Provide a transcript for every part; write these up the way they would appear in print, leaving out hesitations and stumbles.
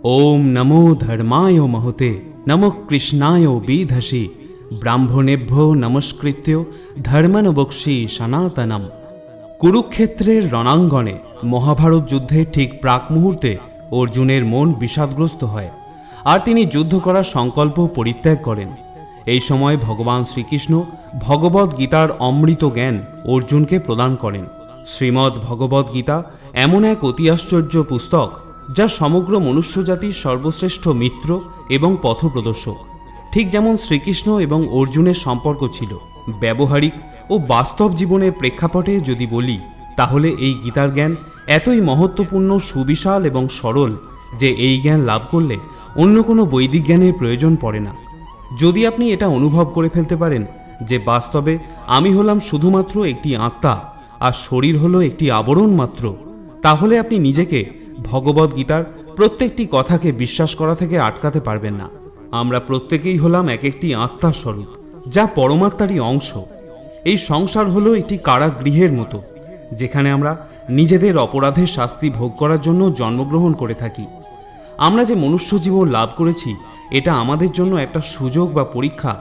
ओम नमो धर्माय महते नमो कृष्णाय बीधसि ब्राह्मणेभ्यो नमस्कृत्य धर्मन बक्षी सनातनम। কুরুক্ষেত্রের রণাঙ্গনে মহাভারত যুদ্ধে ঠিক প্রাক মুহূর্তে অর্জুনের মন বিষাদগ্রস্ত হয় আর তিনি যুদ্ধ করার সংকল্প পরিত্যাগ করেন। এই সময় ভগবান শ্রীকৃষ্ণ ভগবদ্ গীতার অমৃত জ্ঞান অর্জুনকে প্রদান করেন। শ্রীমদ্ ভগবদ্ গীতা এমন এক অতি আশ্চর্য পুস্তক যা সমগ্র মনুষ্যজাতির সর্বশ্রেষ্ঠ মিত্র এবং পথপ্রদর্শক। ঠিক যেমন শ্রীকৃষ্ণ এবং অর্জুনের সম্পর্ক ছিল ব্যবহারিক ও বাস্তব জীবনের প্রেক্ষাপটে যদি বলি, তাহলে এই গীতার জ্ঞান এতই মহত্বপূর্ণ, সুবিশাল এবং সরল যে এই জ্ঞান লাভ করলে অন্য কোনো বৈদিক জ্ঞানের প্রয়োজন পড়ে না। যদি আপনি এটা অনুভব করে ফেলতে পারেন যে বাস্তবে আমি হলাম শুধুমাত্র একটি আত্মা আর শরীর হলো একটি আবরণ মাত্র, তাহলে আপনি নিজেকে ভগবদ্ গীতার প্রত্যেকটি কথাকে বিশ্বাস করা থেকে আটকাতে পারবেন না। আমরা প্রত্যেকেই হলাম এক একটি আত্মার স্বরূপ, যা পরমাত্মারই অংশ। এই সংসার হলো একটি কারাগৃহের মতো, যেখানে আমরা নিজেদের অপরাধের শাস্তি ভোগ করার জন্য জন্মগ্রহণ করে থাকি। আমরা যে মনুষ্য জীবন লাভ করেছি, এটা আমাদের জন্য একটা সুযোগ বা পরীক্ষা,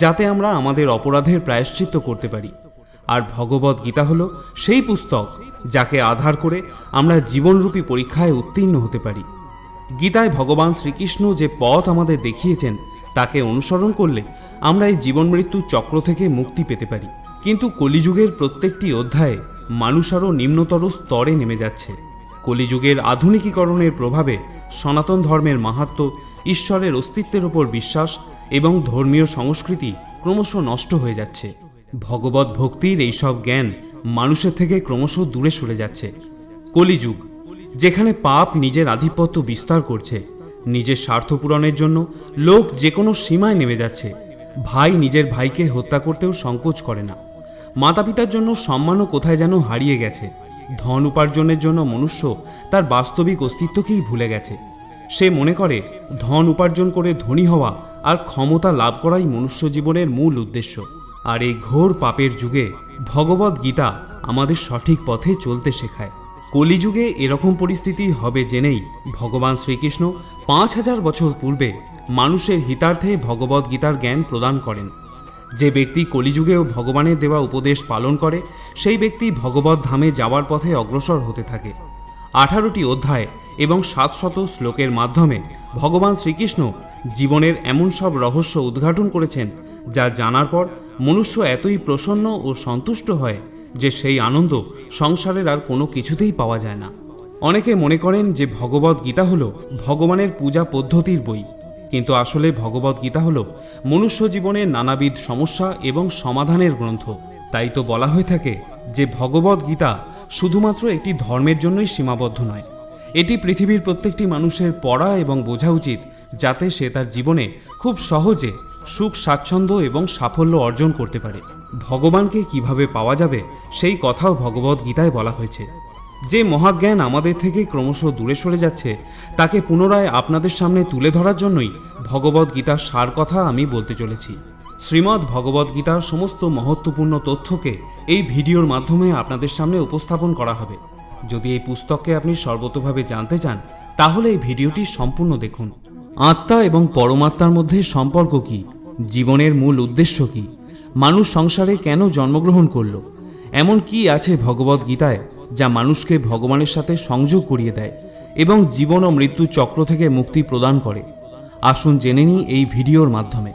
যাতে আমরা আমাদের অপরাধের প্রায়শ্চিত্ত করতে পারি। আর ভগবদ্ গীতা হলো সেই পুস্তক যাকে আধার করে আমরা জীবনরূপী পরীক্ষায় উত্তীর্ণ হতে পারি। গীতায় ভগবান শ্রীকৃষ্ণ যে পথ আমাদের দেখিয়েছেন, তাকে অনুসরণ করলে আমরা এই জীবন মৃত্যুর চক্র থেকে মুক্তি পেতে পারি। কিন্তু কলিযুগের প্রত্যেকটি অধ্যায়ে মানুষ আরও নিম্নতর স্তরে নেমে যাচ্ছে। কলিযুগের আধুনিকীকরণের প্রভাবে সনাতন ধর্মের মাহাত্ম্য, ঈশ্বরের অস্তিত্বের উপর বিশ্বাস এবং ধর্মীয় সংস্কৃতি ক্রমশ নষ্ট হয়ে যাচ্ছে। ভগবত ভক্তির এইসব জ্ঞান মানুষের থেকে ক্রমশ দূরে সরে যাচ্ছে। কলিযুগ, যেখানে পাপ নিজের আধিপত্য বিস্তার করছে, নিজের স্বার্থ পূরণের জন্য লোক যে কোনো সীমায় নেমে যাচ্ছে। ভাই নিজের ভাইকে হত্যা করতেও সংকোচ করে না। মাতা পিতার জন্য সম্মানও কোথায় যেন হারিয়ে গেছে। ধন উপার্জনের জন্য মনুষ্য তার বাস্তবিক অস্তিত্বকেই ভুলে গেছে। সে মনে করে ধন উপার্জন করে ধনী হওয়া আর ক্ষমতা লাভ করাই মনুষ্য জীবনের মূল উদ্দেশ্য। আর এই ঘোর পাপের যুগে ভগবদ্ গীতা আমাদের সঠিক পথে চলতে শেখায়। কলিযুগে এরকম পরিস্থিতি হবে জেনেই ভগবান শ্রীকৃষ্ণ 5000 বছর পূর্বে মানুষের হিতার্থে ভগবদ্ গীতার জ্ঞান প্রদান করেন। যে ব্যক্তি কলিযুগেও ভগবানের দেওয়া উপদেশ পালন করে, সেই ব্যক্তি ভগবদ্ ধামে যাওয়ার পথে অগ্রসর হতে থাকে। 18টি অধ্যায় এবং 700 শ্লোকের মাধ্যমে ভগবান শ্রীকৃষ্ণ জীবনের এমন সব রহস্য উদ্ঘাটন করেছেন, যা জানার পর মনুষ্য এতই প্রসন্ন ও সন্তুষ্ট হয় যে সেই আনন্দ সংসারের আর কোনো কিছুতেই পাওয়া যায় না। অনেকে মনে করেন যে ভগবদ্ গীতা হলো ভগবানের পূজা পদ্ধতির বই, কিন্তু আসলে ভগবদ্ গীতা হলো মনুষ্য জীবনের নানাবিধ সমস্যা এবং সমাধানের গ্রন্থ। তাই তো বলা হয়ে থাকে যে ভগবদ্ গীতা শুধুমাত্র একটি ধর্মের জন্যই সীমাবদ্ধ নয়। এটি পৃথিবীর প্রত্যেকটি মানুষের পড়া এবং বোঝা উচিত, যাতে সে তার জীবনে খুব সহজে সুখ, স্বাচ্ছন্দ্য এবং সাফল্য অর্জন করতে পারে। ভগবানকে কিভাবে পাওয়া যাবে সেই কথাও ভগবদ্ গীতায় বলা হয়েছে। যে মহাজ্ঞান আমাদের থেকে ক্রমশ দূরে সরে যাচ্ছে, তাকে পুনরায় আপনাদের সামনে তুলে ধরার জন্যই ভগবদ্ গীতার সার কথা আমি বলতে চলেছি। শ্রীমদ্ ভগবদ্ গীতার সমস্ত মহত্বপূর্ণ তথ্যকে এই ভিডিওর মাধ্যমে আপনাদের সামনে উপস্থাপন করা হবে। যদি এই পুস্তককে আপনি সর্বতোভাবে জানতে চান, তাহলে এই ভিডিওটি সম্পূর্ণ দেখুন। আত্মা এবং পরমাত্মার মধ্যে সম্পর্ক কি? জীবনের মূল উদ্দেশ্য কি? মানুষ সংসারে কেন জন্মগ্রহণ করল? এমন কি আছে ভগবদ্ গীতায় যা মানুষকে ভগবানের সাথে সংযোগ করিয়ে দেয় এবং জীবন ও মৃত্যু চক্র থেকে মুক্তি প্রদান করে? আসুন জেনে নিই এই ভিডিওর মাধ্যমে।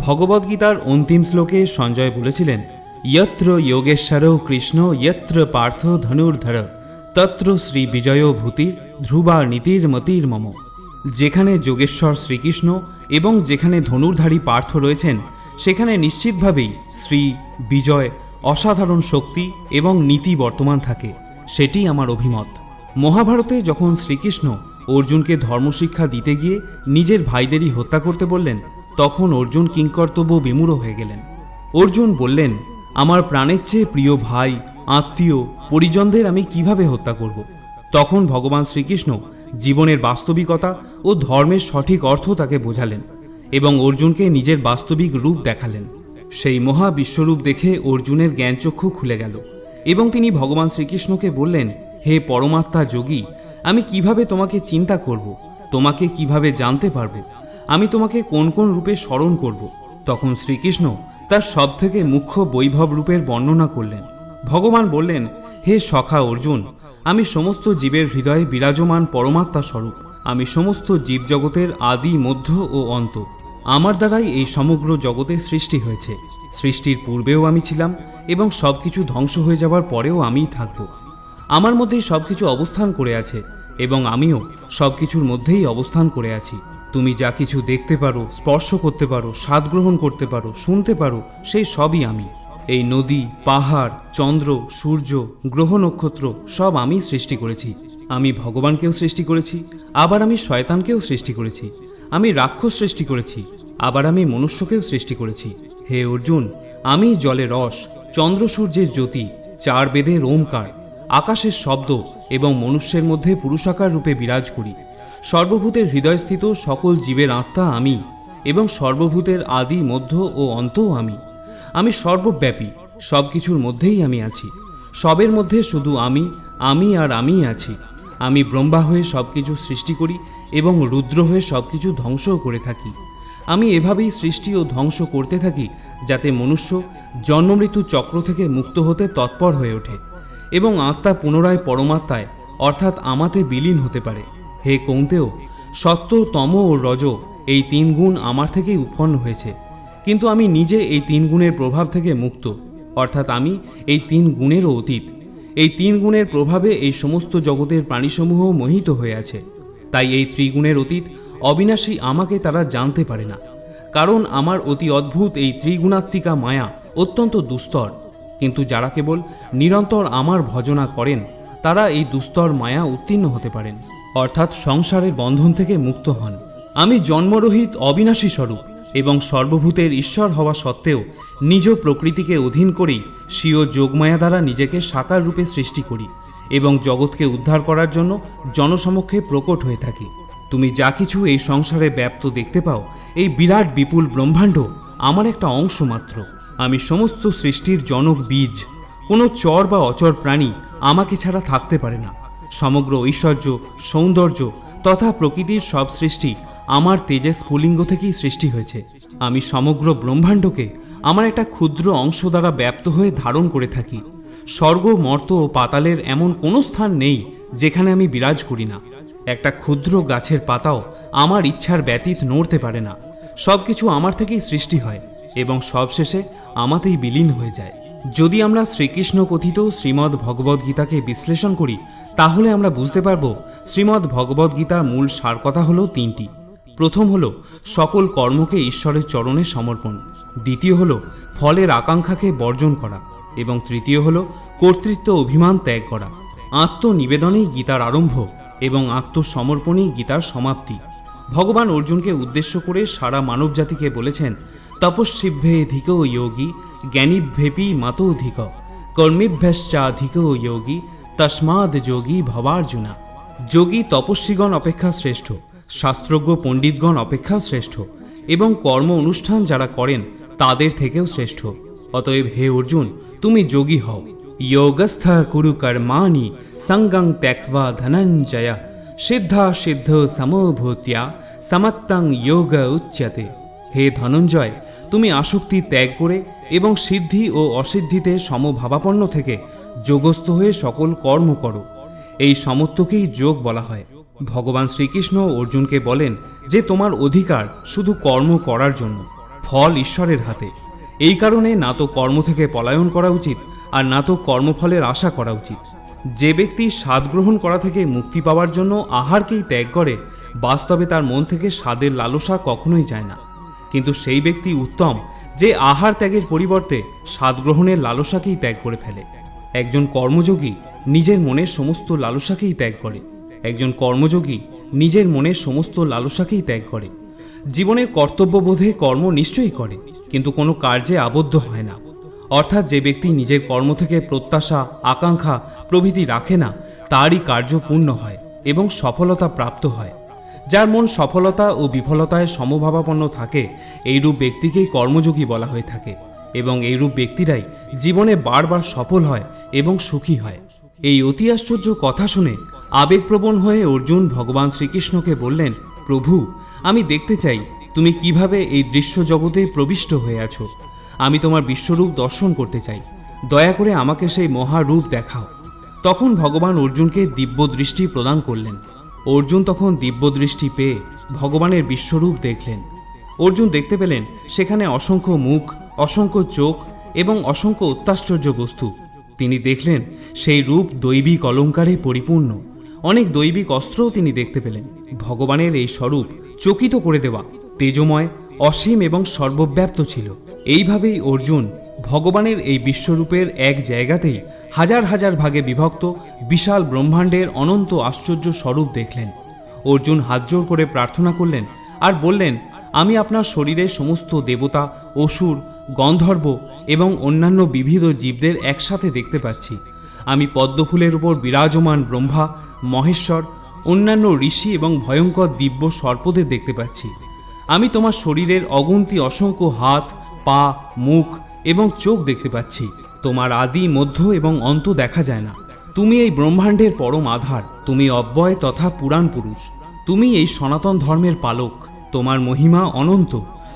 ভগবদ্ গীতার অন্তিম শ্লোকে সঞ্জয় বলেছিলেন, যত্র যোগেশ্বর কৃষ্ণ যত্র পার্থ ধনুর্ধর তত্র শ্রী বিজয় ভূতির ধ্রুবা নীতির মতির মম। যেখানে যোগেশ্বর শ্রীকৃষ্ণ এবং যেখানে ধনুর্ধারী পার্থ রয়েছেন, সেখানে নিশ্চিতভাবেই শ্রী, বিজয়, অসাধারণ শক্তি এবং নীতি বর্তমান থাকে। সেটি আমার অভিমত। মহাভারতে যখন শ্রীকৃষ্ণ অর্জুনকে ধর্মশিক্ষা দিতে গিয়ে নিজের ভাইদেরই হত্যা করতে বললেন, তখন অর্জুন কিংকর্তব্য বিমূঢ় হয়ে গেলেন। অর্জুন বললেন, আমার প্রাণের চেয়ে প্রিয় ভাই, আত্মীয়, পরিজনদের আমি কিভাবে হত্যা করব? তখন ভগবান শ্রীকৃষ্ণ জীবনের বাস্তবিকতা ও ধর্মের সঠিক অর্থ তাকে বোঝালেন এবং অর্জুনকে নিজের বাস্তবিক রূপ দেখালেন। সেই মহা বিশ্বরূপ দেখে অর্জুনের জ্ঞানচক্ষু খুলে গেল এবং তিনি ভগবান শ্রীকৃষ্ণকে বললেন, হে পরমাত্মা যোগী, আমি কিভাবে তোমাকে চিন্তা করব? তোমাকে কিভাবে জানতে পারবো? আমি তোমাকে কোন কোন রূপে স্মরণ করব? তখন শ্রীকৃষ্ণ তার সবথেকে মুখ্য বৈভব রূপের বর্ণনা করলেন। ভগবান বললেন, হে সখা অর্জুন, আমি সমস্ত জীবের হৃদয়ে বিরাজমান পরমাত্মা স্বরূপ। আমি সমস্ত জীবজগতের আদি, মধ্য ও অন্ত। আমার দ্বারাই এই সমগ্র জগতের সৃষ্টি হয়েছে। সৃষ্টির পূর্বেও আমি ছিলাম এবং সবকিছু ধ্বংস হয়ে যাবার পরেও আমিই থাকব। আমার মধ্যেই সবকিছু অবস্থান করে আছে এবং আমিও সবকিছুর মধ্যেই অবস্থান করে আছি। তুমি যা কিছু দেখতে পারো, স্পর্শ করতে পারো, স্বাদ গ্রহণ করতে পারো, শুনতে পারো, সেই সবই আমি। এই নদী, পাহাড়, চন্দ্র, সূর্য, গ্রহ, নক্ষত্র সব আমি সৃষ্টি করেছি। আমি ভগবানকেও সৃষ্টি করেছি, আবার আমি শয়তানকেও সৃষ্টি করেছি। আমি রাক্ষস সৃষ্টি করেছি, আবার আমি মনুষ্যকেও সৃষ্টি করেছি। হে অর্জুন, আমি জলের রস, চন্দ্র সূর্যের জ্যোতি, চার বেদের ওমকার, আকাশের শব্দ এবং মনুষ্যের মধ্যে পুরুষাকার রূপে বিরাজ করি। সর্বভূতের হৃদয়স্থিত সকল জীবের আত্মা আমি এবং সর্বভূতের আদি, মধ্য ও অন্তও আমি। আমি সর্বব্যাপী, সব কিছুর মধ্যেই আমি আছি। সবের মধ্যে শুধু আমি আর আমিই আছি। আমি ব্রহ্মা হয়ে সব কিছু সৃষ্টি করি এবং রুদ্র হয়ে সব কিছু ধ্বংসও করে থাকি। আমি এভাবেই সৃষ্টি ও ধ্বংস করতে থাকি যাতে মনুষ্য জন্মমৃত্যু চক্র থেকে মুক্ত হতে তৎপর হয়ে ওঠে এবং আত্মা পুনরায় পরমাত্মায় অর্থাৎ আমাতে বিলীন হতে পারে। হে কৌন্তেয়, সত্য, তম ও রজ এই তিন গুণ আমার থেকেই উৎপন্ন হয়েছে, কিন্তু আমি নিজে এই তিন গুণের প্রভাব থেকে মুক্ত, অর্থাৎ আমি এই তিন গুণেরও অতীত। এই তিন গুণের প্রভাবে এই সমস্ত জগতের প্রাণীসমূহ মোহিত হয়ে আছে। তাই এই ত্রিগুণের অতীত অবিনাশী আমাকে তারা জানতে পারে না, কারণ আমার অতি অদ্ভুত এই ত্রিগুণাত্মিকা মায়া অত্যন্ত দুস্তর। কিন্তু যারা কেবল নিরন্তর আমার ভজনা করেন তারা এই দুস্তর মায়া উত্তীর্ণ হতে পারেন, অর্থাৎ সংসারের বন্ধন থেকে মুক্ত হন। আমি জন্মরহিত অবিনাশী স্বরূপ এবং সর্বভূতের ঈশ্বর হওয়া সত্ত্বেও নিজ প্রকৃতিকে অধীন করেই স্বীয় যোগমায়া দ্বারা নিজেকে সাকার রূপে সৃষ্টি করি এবং জগৎকে উদ্ধার করার জন্য জনসমক্ষে প্রকট হয়ে থাকি। তুমি যা কিছু এই সংসারে ব্যাপ্ত দেখতে পাও, এই বিরাট বিপুল ব্রহ্মাণ্ড আমার একটা অংশ মাত্র। আমি সমস্ত সৃষ্টির জনক বীজ। কোনো চর বা অচর প্রাণী আমাকে ছাড়া থাকতে পারে না। সমগ্র ঐশ্বর্য, সৌন্দর্য তথা প্রকৃতির সব সৃষ্টি আমার তেজের স্ফুলিঙ্গ থেকেই সৃষ্টি হয়েছে। আমি সমগ্র ব্রহ্মাণ্ডকে আমার একটা ক্ষুদ্র অংশ দ্বারা ব্যাপ্ত হয়ে ধারণ করে থাকি। স্বর্গ, মর্ত ও পাতালের এমন কোনো স্থান নেই যেখানে আমি বিরাজ করি না। একটা ক্ষুদ্র গাছের পাতাও আমার ইচ্ছার ব্যতীত নড়তে পারে না। সব কিছু আমার থেকেই সৃষ্টি হয় এবং সবশেষে আমাতেই বিলীন হয়ে যায়। যদি আমরা শ্রীকৃষ্ণ কথিত শ্রীমদ্ ভগবদ্গীতাকে বিশ্লেষণ করি তাহলে আমরা বুঝতে পারব শ্রীমদ্ ভগবদ্গীতার মূল সার কথা হলো তিনটি। প্রথম হলো সকল কর্মকে ঈশ্বরের চরণে সমর্পণ, দ্বিতীয় হলো ফলের আকাঙ্ক্ষাকে বর্জন করা এবং তৃতীয় হলো কর্তৃত্ব অভিমান ত্যাগ করা। আত্মনিবেদনেই গীতার আরম্ভ এবং আত্মসমর্পণেই গীতার সমাপ্তি। ভগবান অর্জুনকে উদ্দেশ্য করে সারা মানব জাতিকে বলেছেন, তপস্বিভ্যেধিক যোগী জ্ঞানীভ্যেপি মাতোধিক কর্মেভ্যশ্চাধিক যোগী তস্মাদ যোগী ভবার্জুনা। যোগী তপস্বীগণ অপেক্ষা শ্রেষ্ঠ, শাস্ত্রজ্ঞ পণ্ডিতগণ অপেক্ষা শ্রেষ্ঠ এবং কর্ম অনুষ্ঠান যারা করেন তাদের থেকেও শ্রেষ্ঠ। অতএব হে অর্জুন, তুমি যোগী হও। যোগস্থ কুরু কর্মাণি সঙ্গং ত্যক্ত্বা ধনঞ্জয় সিদ্ধা সিদ্ধ সমভূত্যা সমত্তং যোগ উচ্যতে। হে ধনঞ্জয়, তুমি আসক্তি ত্যাগ করে এবং সিদ্ধি ও অসিদ্ধিতে সমভাবাপন্ন থেকে যোগস্থ হয়ে সকল কর্ম করো। এই সমত্বকেই যোগ বলা হয়। ভগবান শ্রীকৃষ্ণ অর্জুনকে বলেন যে তোমার অধিকার শুধু কর্ম করার জন্য, ফল ঈশ্বরের হাতে। এই কারণে না তো কর্ম থেকে পলায়ন করা উচিত আর না তো কর্মফলের আশা করা উচিত। যে ব্যক্তি স্বাদ গ্রহণ করা থেকে মুক্তি পাওয়ার জন্য আহারকেই ত্যাগ করে, বাস্তবে তার মন থেকে স্বাদের লালসা কখনোই যায় না। কিন্তু সেই ব্যক্তি উত্তম যে আহার ত্যাগের পরিবর্তে স্বাদ গ্রহণের লালসাকেই ত্যাগ করে ফেলে। একজন কর্মযোগী নিজের মনের সমস্ত লালসাকেই ত্যাগ করে। একজন কর্মযোগী নিজের মনের সমস্ত লালসাকেই ত্যাগ করে। জীবনের কর্তব্যবোধে কর্ম নিশ্চয়ই করে, কিন্তু কোনো কার্যে আবদ্ধ হয় না। অর্থাৎ যে ব্যক্তি নিজের কর্ম থেকে প্রত্যাশা, আকাঙ্ক্ষা প্রভৃতি রাখে না, তারই কার্য পূর্ণ হয় এবং সফলতা প্রাপ্ত হয়। যার মন সফলতা ও বিফলতায় সমভাবাপন্ন থাকে, এইরূপ ব্যক্তিকেই কর্মযোগী বলা হয়ে থাকে এবং এইরূপ ব্যক্তিরাই জীবনে বারবার সফল হয় এবং সুখী হয়। এই অতি আশ্চর্য কথা শুনে আবেগপ্রবণ হয়ে অর্জুন ভগবান শ্রীকৃষ্ণকে বললেন, প্রভু, আমি দেখতে চাই তুমি কিভাবে এই দৃশ্য জগতে প্রবিষ্ট হয়ে আছো। আমি তোমার বিশ্বরূপ দর্শন করতে চাই। দয়া করে আমাকে সেই মহারূপ দেখাও। তখন ভগবান অর্জুনকে দিব্য দৃষ্টি প্রদান করলেন। অর্জুন তখন দিব্য দৃষ্টি পেয়ে ভগবানের বিশ্বরূপ দেখলেন। অর্জুন দেখতে পেলেন সেখানে অসংখ্য মুখ, অসংখ্য চোখ এবং অসংখ্য অত্যাশ্চর্য বস্তু। তিনি দেখলেন সেই রূপ দৈবিক অলঙ্কারে পরিপূর্ণ। অনেক দৈবিক অস্ত্রও তিনি দেখতে পেলেন। ভগবানের এই স্বরূপ চকিত করে দেওয়া, তেজময়, অসীম এবং সর্বব্যাপ্ত ছিল। এইভাবেই অর্জুন ভগবানের এই বিশ্বরূপের এক জায়গাতেই হাজার হাজার ভাগে বিভক্ত বিশাল ব্রহ্মাণ্ডের অনন্ত আশ্চর্য স্বরূপ দেখলেন। অর্জুন হাতজোড় করে প্রার্থনা করলেন আর বললেন, আমি আপনার শরীরে সমস্ত দেবতা, অসুর, গন্ধর্ব এবং অন্যান্য বিবিধ জীবদের একসাথে দেখতে পাচ্ছি। আমি পদ্মফুলের উপর বিরাজমান ব্রহ্মা, মহেশ্বর, অন্যান্য ঋষি এবং ভয়ঙ্কর দিব্য সর্পদের দেখতে পাচ্ছি। আমি তোমার শরীরের অগুন্তি অসংখ্য হাত, পা, মুখ এবং চোখ দেখতে পাচ্ছি। তোমার আদি, মধ্য এবং অন্ত দেখা যায় না। তুমি এই ব্রহ্মাণ্ডের পরম আধার। তুমি অব্যয় তথা পুরাণ পুরুষ। তুমি এই সনাতন ধর্মের পালক। তোমার মহিমা অনন্ত।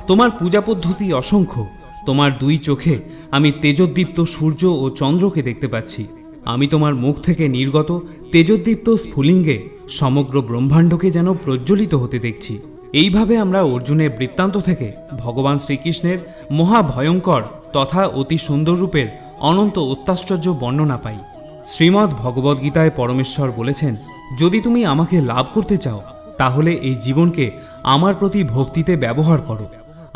তোমার পূজা পদ্ধতি অসংখ্য। তোমার দুই চোখে আমি তেজোদ্দীপ্ত সূর্য ও চন্দ্রকে দেখতে পাচ্ছি। আমি তোমার মুখ থেকে নির্গত তেজোদ্দীপ্ত স্ফুলিঙ্গে সমগ্র ব্রহ্মাণ্ডকে যেন প্রজ্বলিত হতে দেখছি। এইভাবে আমরা অর্জুনের বৃত্তান্ত থেকে ভগবান শ্রীকৃষ্ণের মহাভয়ঙ্কর তথা অতি সুন্দর রূপের অনন্ত অত্যাশ্চর্য বর্ণনা পাই। শ্রীমদ্ ভগবদ্গীতায় পরমেশ্বর বলেছেন, যদি তুমি আমাকে লাভ করতে চাও তাহলে এই জীবনকে আমার প্রতি ভক্তিতে ব্যবহার করো।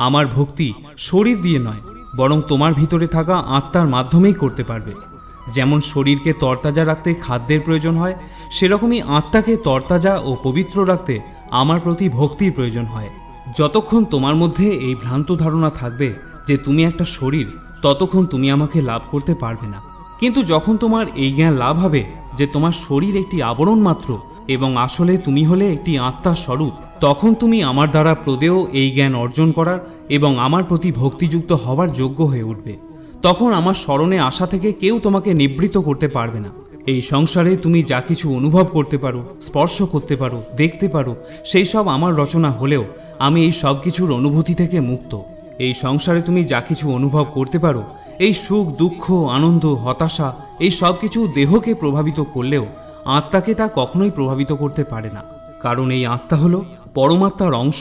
আমার ভক্তি শরীর দিয়ে নয়, বরং তোমার ভিতরে থাকা আত্মার মাধ্যমেই করতে পারবে। যেমন শরীরকে তরতাজা রাখতে খাদ্যের প্রয়োজন হয়, সেরকমই আত্মাকে তরতাজা ও পবিত্র রাখতে আমার প্রতি ভক্তির প্রয়োজন হয়। যতক্ষণ তোমার মধ্যে এই ভ্রান্ত ধারণা থাকবে যে তুমি একটা শরীর, ততক্ষণ তুমি আমাকে লাভ করতে পারবে না। কিন্তু যখন তোমার এই জ্ঞান লাভ হবে যে তোমার শরীর একটি আবরণ মাত্র এবং আসলে তুমি হলে একটি আত্মার স্বরূপ, তখন তুমি আমার দ্বারা প্রদেয় এই জ্ঞান অর্জন করার এবং আমার প্রতি ভক্তিযুক্ত হওয়ার যোগ্য হয়ে উঠবে। তখন আমার স্মরণে আসা থেকে কেউ তোমাকে নিবৃত্ত করতে পারবে না। এই সংসারে তুমি যা কিছু অনুভব করতে পারো, স্পর্শ করতে পারো, দেখতে পারো, সেই সব আমার রচনা হলেও আমি এই সব কিছুর অনুভূতি থেকে মুক্ত। এই সংসারে তুমি যা কিছু অনুভব করতে পারো, এই সুখ, দুঃখ, আনন্দ, হতাশা, এই সব কিছু দেহকে প্রভাবিত করলেও আত্মাকে তা কখনোই প্রভাবিত করতে পারে না। কারণ এই আত্মা হলো পরমাত্মার অংশ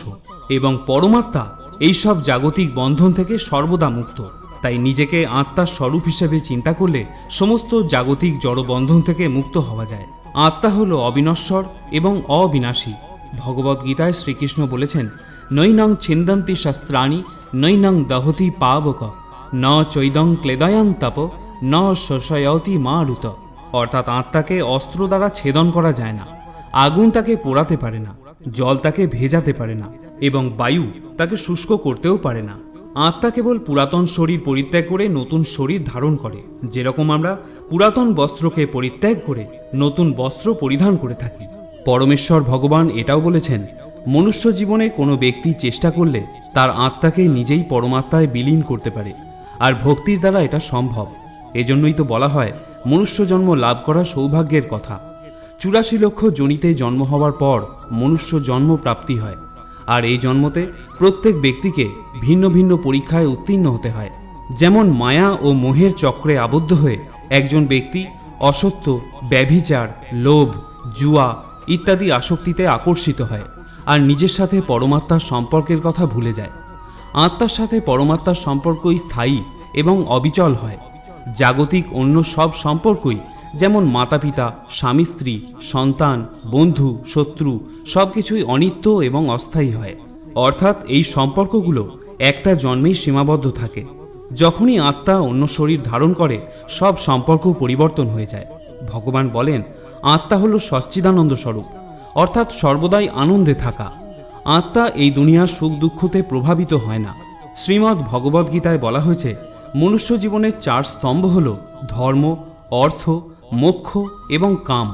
এবং পরমাত্মা এই সব জাগতিক বন্ধন থেকে সর্বদা মুক্ত। তাই নিজেকে আত্মার স্বরূপ হিসেবে চিন্তা করলে সমস্ত জাগতিক জড়বন্ধন থেকে মুক্ত হওয়া যায়। আত্মা হলো অবিনশ্বর এবং অবিনাশী। ভগবদ্গীতায় শ্রীকৃষ্ণ বলেছেন, নৈনং ছিন্দন্তি শস্ত্রাণি নৈনং দহতি পাবক ন চৈদং ক্লেদয়ং তপ ন শোষয়তি মারুত। অর্থাৎ আত্মাকে অস্ত্র দ্বারা ছেদন করা যায় না, আগুন তাকে পোড়াতে পারে না, জল তাকে ভেজাতে পারে না এবং বায়ু তাকে শুষ্ক করতেও পারে না। আত্মা কেবল পুরাতন শরীর পরিত্যাগ করে নতুন শরীর ধারণ করে, যেরকম আমরা পুরাতন বস্ত্রকে পরিত্যাগ করে নতুন বস্ত্র পরিধান করে থাকি। পরমেশ্বর ভগবান এটাও বলেছেন, মনুষ্য জীবনে কোনো ব্যক্তি চেষ্টা করলে তার আত্মাকে নিজেই পরমাত্মায় বিলীন করতে পারে, আর ভক্তির দ্বারা এটা সম্ভব। এজন্যই তো বলা হয় মনুষ্য জন্ম লাভ করা সৌভাগ্যের কথা। 84 লক্ষ যোনিতে জন্ম হওয়ার পর মনুষ্য জন্ম প্রাপ্তি হয়, আর এই জন্মতে প্রত্যেক ব্যক্তিকে ভিন্ন ভিন্ন পরীক্ষায় উত্তীর্ণ হতে হয়। যেমন মায়া ও মোহের চক্রে আবদ্ধ হয়ে একজন ব্যক্তি অসত্য, ব্যভিচার, লোভ, জুয়া ইত্যাদি আসক্তিতে আকর্ষিত হয় আর নিজের সাথে পরমাত্মার সম্পর্কের কথা ভুলে যায়। আত্মার সাথে পরমাত্মার সম্পর্কই স্থায়ী এবং অবিচল হয়। জাগতিক অন্য সব সম্পর্কই, যেমন মাতা পিতা, স্বামী স্ত্রী, সন্তান, বন্ধু, শত্রু, সব কিছুই অনিত্য এবং অস্থায়ী হয়। অর্থাৎ এই সম্পর্কগুলো একটা জন্মেই সীমাবদ্ধ থাকে। যখনই আত্মা অন্য শরীর ধারণ করে সব সম্পর্ক পরিবর্তন হয়ে যায়। ভগবান বলেন, আত্মা হলো সচ্চিদানন্দ স্বরূপ, অর্থাৎ সর্বদাই আনন্দে থাকা। আত্মা এই দুনিয়ার সুখ দুঃখতে প্রভাবিত হয় না। শ্রীমদ্ ভগবদ্গীতায় বলা হয়েছে, মনুষ্য জীবনের 4 স্তম্ভ হল ধর্ম, অর্থ, মোক্ষ এবং কাম।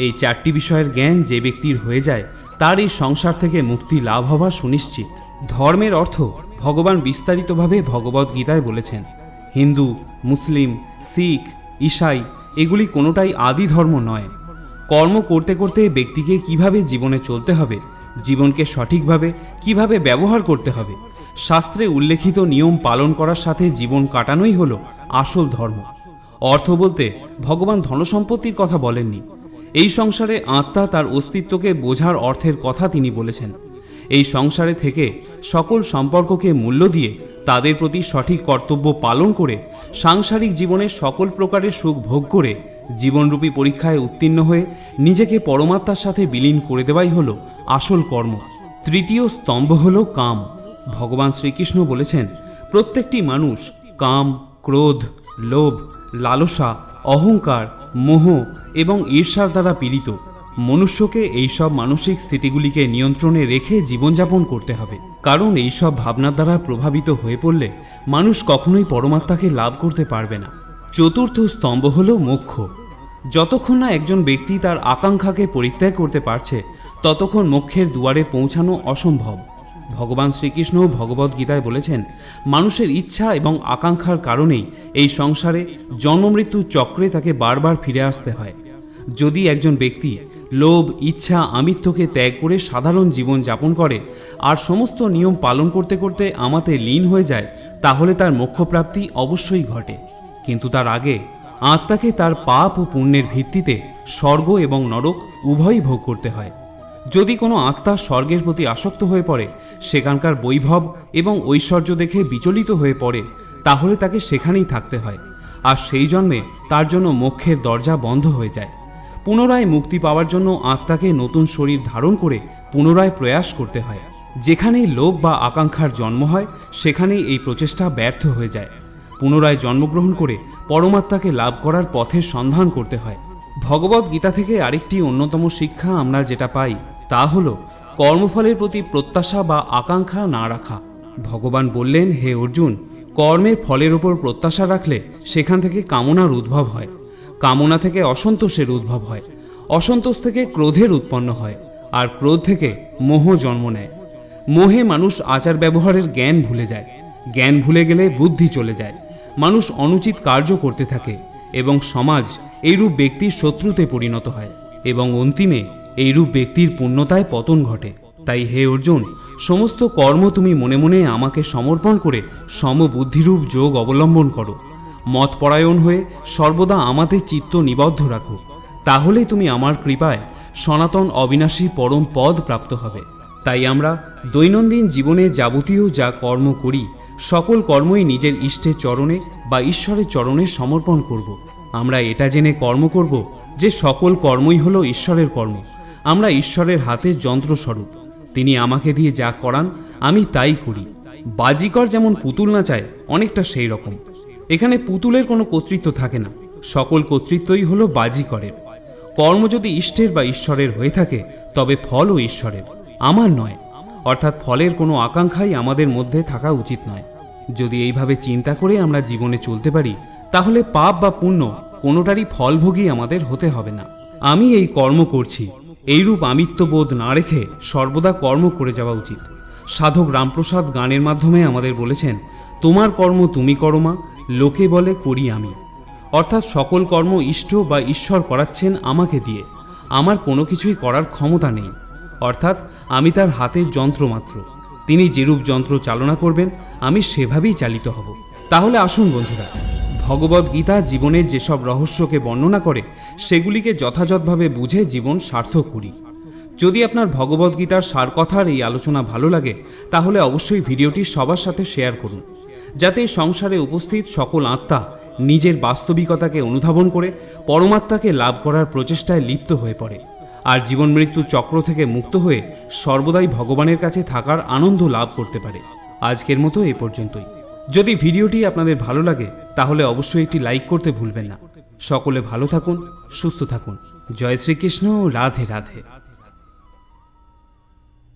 এই 4টি বিষয়ের জ্ঞান যে ব্যক্তির হয়ে যায় তার এই সংসার থেকে মুক্তি লাভ হওয়া সুনিশ্চিত। ধর্মের অর্থ ভগবান বিস্তারিতভাবে ভগবদ্গীতায় বলেছেন। হিন্দু, মুসলিম, শিখ, ঈসাই এগুলি কোনোটাই আদি ধর্ম নয়। কর্ম করতে করতে ব্যক্তিকে কিভাবে জীবনে চলতে হবে, জীবনকে সঠিকভাবে কিভাবে ব্যবহার করতে হবে, শাস্ত্রে উল্লেখিত নিয়ম পালন করার সাথে জীবন কাটানোই হলো আসল ধর্ম। অর্থ বলতে ভগবান ধনসম্পত্তির কথা বলেননি। এই সংসারে আত্মা তার অস্তিত্বকে বোঝার অর্থের কথা তিনি বলেছেন। এই সংসারে থেকে সকল সম্পর্ককে মূল্য দিয়ে তাদের প্রতি সঠিক কর্তব্য পালন করে সাংসারিক জীবনে সকল প্রকারের সুখ ভোগ করে জীবনরূপী পরীক্ষায় উত্তীর্ণ হয়ে নিজেকে পরমাত্মার সাথে বিলীন করে দেওয়াই হলো আসল কর্ম। তৃতীয় স্তম্ভ হল কাম। ভগবান শ্রীকৃষ্ণ বলেছেন, প্রত্যেকটি মানুষ কাম, ক্রোধ, লোভ, লালসা, অহংকার, মোহ এবং ঈর্ষার দ্বারা পীড়িত। মনুষ্যকে এইসব মানসিক স্থিতিগুলিকে নিয়ন্ত্রণে রেখে জীবনযাপন করতে হবে, কারণ এইসব ভাবনার দ্বারা প্রভাবিত হয়ে পড়লে মানুষ কখনোই পরমাত্মাকে লাভ করতে পারবে না। চতুর্থ স্তম্ভ হল মোক্ষ। যতক্ষণ না একজন ব্যক্তি তার আকাঙ্ক্ষাকে পরিত্যাগ করতে পারছে ততক্ষণ মোক্ষের দুয়ারে পৌঁছানো অসম্ভব। ভগবান শ্রীকৃষ্ণ ভগবদ্গীতায় বলেছেন, মানুষের ইচ্ছা এবং আকাঙ্ক্ষার কারণেই এই সংসারে জন্মমৃত্যুর চক্রে তাকে বারবার ফিরে আসতে হয়। যদি একজন ব্যক্তি লোভ, ইচ্ছা, আমিত্বকে ত্যাগ করে সাধারণ জীবন যাপন করে আর সমস্ত নিয়ম পালন করতে করতে আমাতে লীন হয়ে যায়, তাহলে তার মোক্ষপ্রাপ্তি অবশ্যই ঘটে। কিন্তু তার আগে আত্মাকে তার পাপ ও পুণ্যের ভিত্তিতে স্বর্গ এবং নরক উভয়ই ভোগ করতে হয়। যদি কোনো আত্মা স্বর্গের প্রতি আসক্ত হয়ে পড়ে, সেখানকার বৈভব এবং ঐশ্বর্য দেখে বিচলিত হয়ে পড়ে, তাহলে তাকে সেখানেই থাকতে হয়, আর সেই জন্মে তার জন্য মোক্ষের দরজা বন্ধ হয়ে যায়। পুনরায় মুক্তি পাওয়ার জন্য আত্মাকে নতুন শরীর ধারণ করে পুনরায় প্রয়াস করতে হয়। যেখানেই লোভ বা আকাঙ্ক্ষার জন্ম হয়, সেখানেই এই প্রচেষ্টা ব্যর্থ হয়ে যায়। পুনরায় জন্মগ্রহণ করে পরমাত্মাকে লাভ করার পথের সন্ধান করতে হয়। ভগবদ গীতা থেকে আরেকটি অন্যতম শিক্ষা আমরা যেটা পাই তা হল কর্মফলের প্রতি প্রত্যাশা বা আকাঙ্ক্ষা না রাখা। ভগবান বললেন, হে অর্জুন, কর্মের ফলের ওপর প্রত্যাশা রাখলে সেখান থেকে কামনার উদ্ভব হয়, কামনা থেকে অসন্তোষের উদ্ভব হয়, অসন্তোষ থেকে ক্রোধের উৎপন্ন হয়, আর ক্রোধ থেকে মোহ জন্ম নেয়। মোহে মানুষ আচার ব্যবহারের জ্ঞান ভুলে যায়, জ্ঞান ভুলে গেলে বুদ্ধি চলে যায়, মানুষ অনুচিত কার্য করতে থাকে এবং সমাজ এইরূপ ব্যক্তির শত্রুতে পরিণত হয় এবং অন্তিমে এইরূপ ব্যক্তির পূর্ণতায় পতন ঘটে। তাই হে অর্জুন, সমস্ত কর্ম তুমি মনে মনে আমাকে সমর্পণ করে সমবুদ্ধিরূপ যোগ অবলম্বন করো। মতপরায়ণ হয়ে সর্বদা আমাদের চিত্ত নিবদ্ধ রাখো, তাহলেই তুমি আমার কৃপায় সনাতন অবিনাশী পরম পদ প্রাপ্ত হবে। তাই আমরা দৈনন্দিন জীবনে যাবতীয় যা কর্ম করি, সকল কর্মই নিজের ইষ্টের চরণে বা ঈশ্বরের চরণে সমর্পণ করব। আমরা এটা জেনে কর্ম করব যে সকল কর্মই হলো ঈশ্বরের কর্ম। আমরা ঈশ্বরের হাতের যন্ত্রস্বরূপ। তিনি আমাকে দিয়ে যা করান আমি তাই করি। বাজিকর যেমন পুতুল নাচায়, অনেকটা সেই রকম। এখানে পুতুলের কোনো কর্তৃত্ব থাকে না, সকল কর্তৃত্বই হলো বাজিকরের। কর্ম যদি ইষ্টের বা ঈশ্বরের হয়ে থাকে, তবে ফলও ঈশ্বরের, আমার নয়। অর্থাৎ ফলের কোনো আকাঙ্ক্ষাই আমাদের মধ্যে থাকা উচিত নয়। যদি এইভাবে চিন্তা করে আমরা জীবনে চলতে পারি, তাহলে পাপ বা পুণ্য কোনোটারই ফলভোগী আমাদের হতে হবে না। আমি এই কর্ম করছি, এইরূপ আমিত্ববোধ না রেখে সর্বদা কর্ম করে যাওয়া উচিত। সাধক রামপ্রসাদ গানের মাধ্যমে আমাদের বলেছেন, তোমার কর্ম তুমি করো মা, লোকে বলে করি আমি। অর্থাৎ সকল কর্ম ইষ্ট বা ঈশ্বর করাচ্ছেন আমাকে দিয়ে, আমার কোনো কিছুই করার ক্ষমতা নেই। অর্থাৎ আমি তার হাতের যন্ত্র মাত্র। তিনি যেরূপ যন্ত্র চালনা করবেন, আমি সেভাবেই চালিত হব। তাহলে আসুন বন্ধুরা, ভগবদ গীতা জীবনের যেসব রহস্যকে বর্ণনা করে, সেগুলিকে যথাযথভাবে বুঝে জীবন সার্থক করি। যদি আপনার ভগবদ গীতার সারকথার এই আলোচনা ভালো লাগে, তাহলে অবশ্যই ভিডিওটি সবার সাথে শেয়ার করুন, যাতে সংসারে উপস্থিত সকল আত্মা নিজের বাস্তবিকতাকে অনুধাবন করে পরমাত্মাকে লাভ করার প্রচেষ্টায় লিপ্ত হয়ে পড়ে আর জীবন মৃত্যু চক্র থেকে মুক্ত হয়ে সর্বদাই ভগবানের কাছে থাকার আনন্দ লাভ করতে পারে। আজকের মতো এ পর্যন্তই। যদি ভিডিওটি আপনাদের ভালো লাগে, তাহলে অবশ্যই একটি লাইক করতে ভুলবেন না। সকলে ভালো থাকুন, সুস্থ থাকুন। জয় শ্রীকৃষ্ণ। রাধে রাধে।